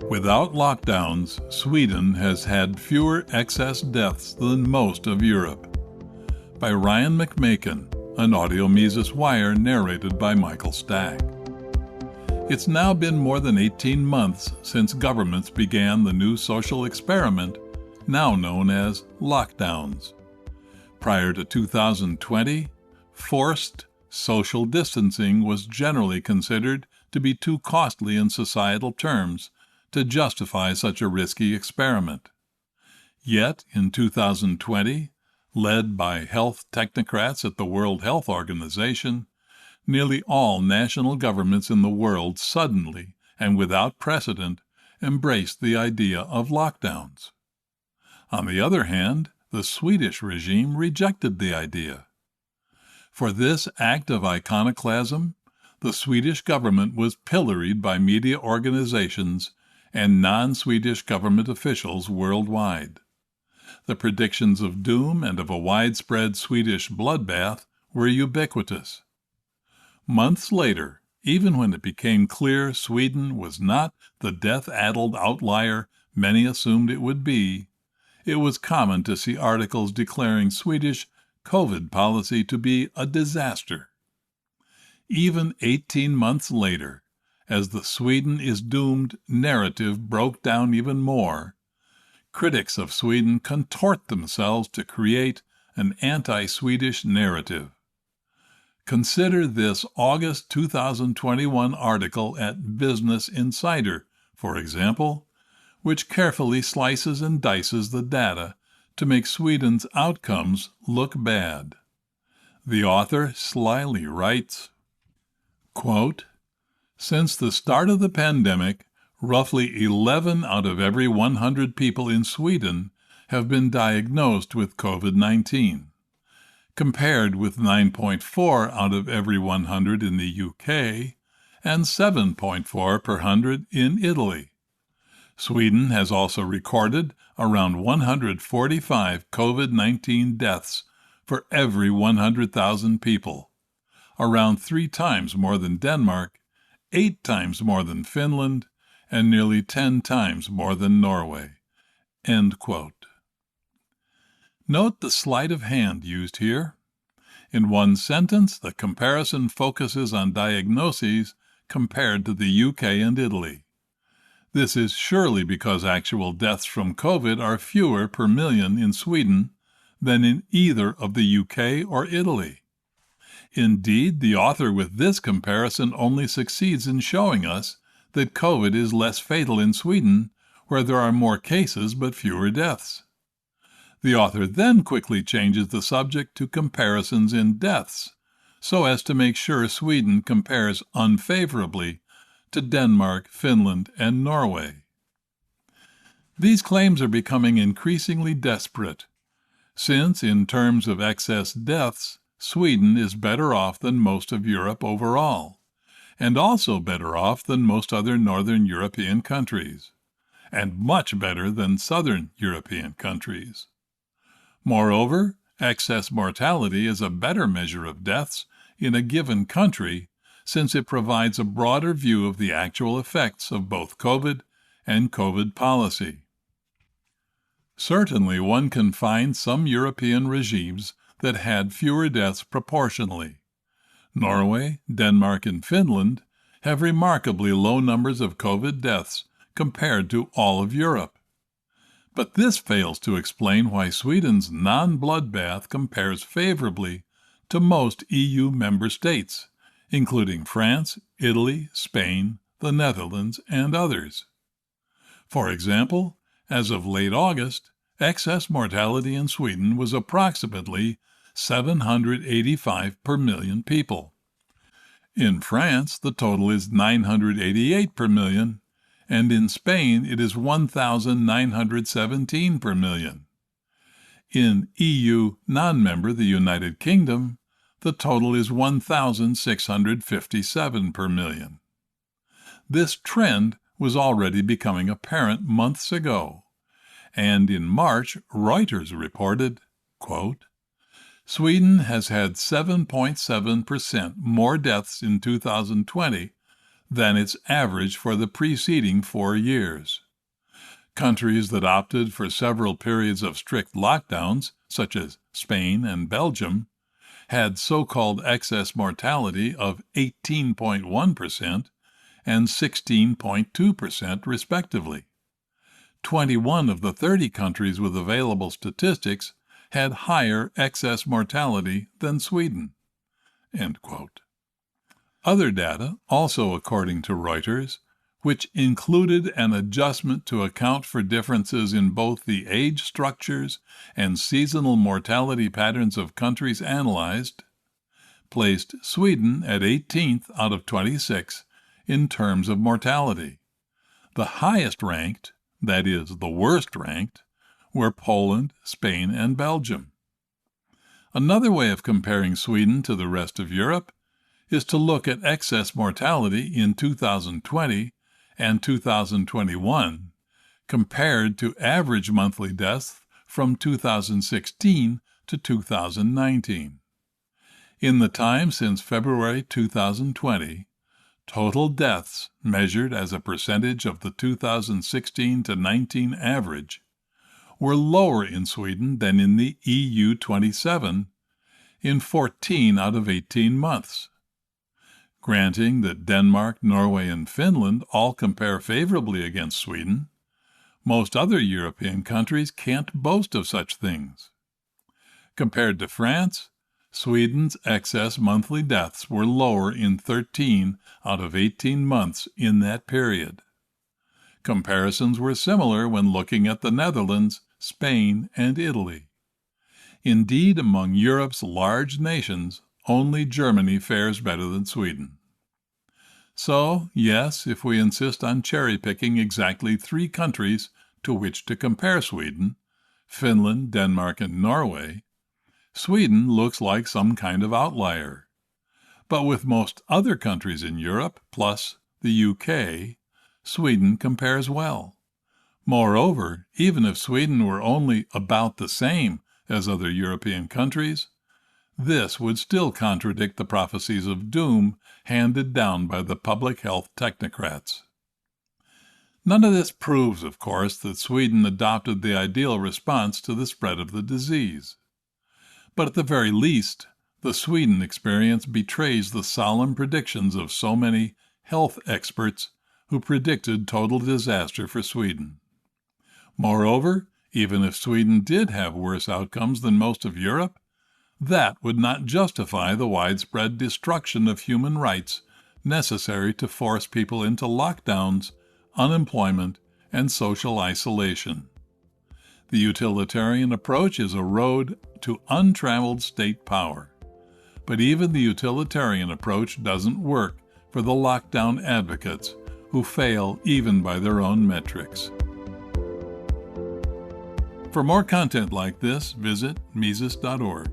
Without lockdowns, Sweden has had fewer excess deaths than most of Europe. By Ryan McMakin, an Audio Mises Wire narrated by Michael Stack. It's now been more than 18 months since governments began the new social experiment, now known as lockdowns. Prior to 2020, forced social distancing was generally considered to be too costly in societal terms to justify such a risky experiment. Yet, in 2020, led by health technocrats at the World Health Organization, nearly all national governments in the world suddenly and without precedent embraced the idea of lockdowns. On the other hand, the Swedish regime rejected the idea. For this act of iconoclasm, the Swedish government was pilloried by media organizations and non-Swedish government officials worldwide. The predictions of doom and of a widespread Swedish bloodbath were ubiquitous. Months later, even when it became clear Sweden was not the death-addled outlier many assumed it would be, it was common to see articles declaring Swedish COVID policy to be a disaster. Even 18 months later, as the Sweden is doomed narrative broke down even more, critics of Sweden contort themselves to create an anti-Swedish narrative. Consider this August 2021 article at Business Insider, for example, which carefully slices and dices the data to make Sweden's outcomes look bad. The author slyly writes, quote, "Since the start of the pandemic, roughly 11 out of every 100 people in Sweden have been diagnosed with COVID-19, compared with 9.4 out of every 100 in the UK and 7.4 per 100 in Italy. Sweden has also recorded around 145 COVID-19 deaths for every 100,000 people, around 3 times more than Denmark, 8 times more than Finland, and nearly 10 times more than Norway." End quote. Note the sleight of hand used here. In one sentence, the comparison focuses on diagnoses compared to the UK and Italy. This is surely because actual deaths from COVID are fewer per million in Sweden than in either of the UK or Italy. Indeed, the author with this comparison only succeeds in showing us that COVID is less fatal in Sweden, where there are more cases but fewer deaths. The author then quickly changes the subject to comparisons in deaths, so as to make sure Sweden compares unfavorably to Denmark, Finland, and Norway. These claims are becoming increasingly desperate, since, in terms of excess deaths, Sweden is better off than most of Europe overall, and also better off than most other Northern European countries, and much better than Southern European countries. Moreover, excess mortality is a better measure of deaths in a given country, since it provides a broader view of the actual effects of both COVID and COVID policy. Certainly, one can find some European regimes that had fewer deaths proportionally. Norway, Denmark, and Finland have remarkably low numbers of COVID deaths compared to all of Europe. But this fails to explain why Sweden's non-bloodbath compares favorably to most EU member states, including France, Italy, Spain, the Netherlands, and others. For example, as of late August, excess mortality in Sweden was approximately 785 per million people. In France, the total is 988 per million, and in Spain it is 1,917 per million. In EU non-member, the United Kingdom, the total is 1,657 per million. This trend was already becoming apparent months ago, and in March, Reuters reported, quote, "Sweden has had 7.7% more deaths in 2020 than its average for the preceding 4 years. Countries that opted for several periods of strict lockdowns, such as Spain and Belgium, had so-called excess mortality of 18.1% and 16.2% respectively. 21 of the 30 countries with available statistics had higher excess mortality than Sweden." End quote. Other data, also according to Reuters, which included an adjustment to account for differences in both the age structures and seasonal mortality patterns of countries analyzed, placed Sweden at 18th out of 26 in terms of mortality. The highest ranked, that is, the worst ranked, were Poland, Spain, and Belgium. Another way of comparing Sweden to the rest of Europe is to look at excess mortality in 2020 and 2021 compared to average monthly deaths from 2016 to 2019. In the time since February 2020, total deaths measured as a percentage of the 2016 to 19 average were lower in Sweden than in the EU 27 in 14 out of 18 months. Granting that Denmark, Norway, and Finland all compare favorably against Sweden, most other European countries can't boast of such things. Compared to France, Sweden's excess monthly deaths were lower in 13 out of 18 months in that period. Comparisons were similar when looking at the Netherlands, Spain, and Italy. Indeed, among Europe's large nations, only Germany fares better than Sweden. So, yes, if we insist on cherry-picking exactly 3 countries to which to compare Sweden, Finland, Denmark, and Norway, Sweden looks like some kind of outlier. But with most other countries in Europe, plus the UK, Sweden compares well. Moreover, even if Sweden were only about the same as other European countries, this would still contradict the prophecies of doom handed down by the public health technocrats. None of this proves, of course, that Sweden adopted the ideal response to the spread of the disease. But at the very least, the Sweden experience betrays the solemn predictions of so many health experts who predicted total disaster for Sweden. Moreover, even if Sweden did have worse outcomes than most of Europe, that would not justify the widespread destruction of human rights necessary to force people into lockdowns, unemployment, and social isolation. The utilitarian approach is a road to untraveled state power. But even the utilitarian approach doesn't work for the lockdown advocates who fail even by their own metrics. For more content like this, visit Mises.org.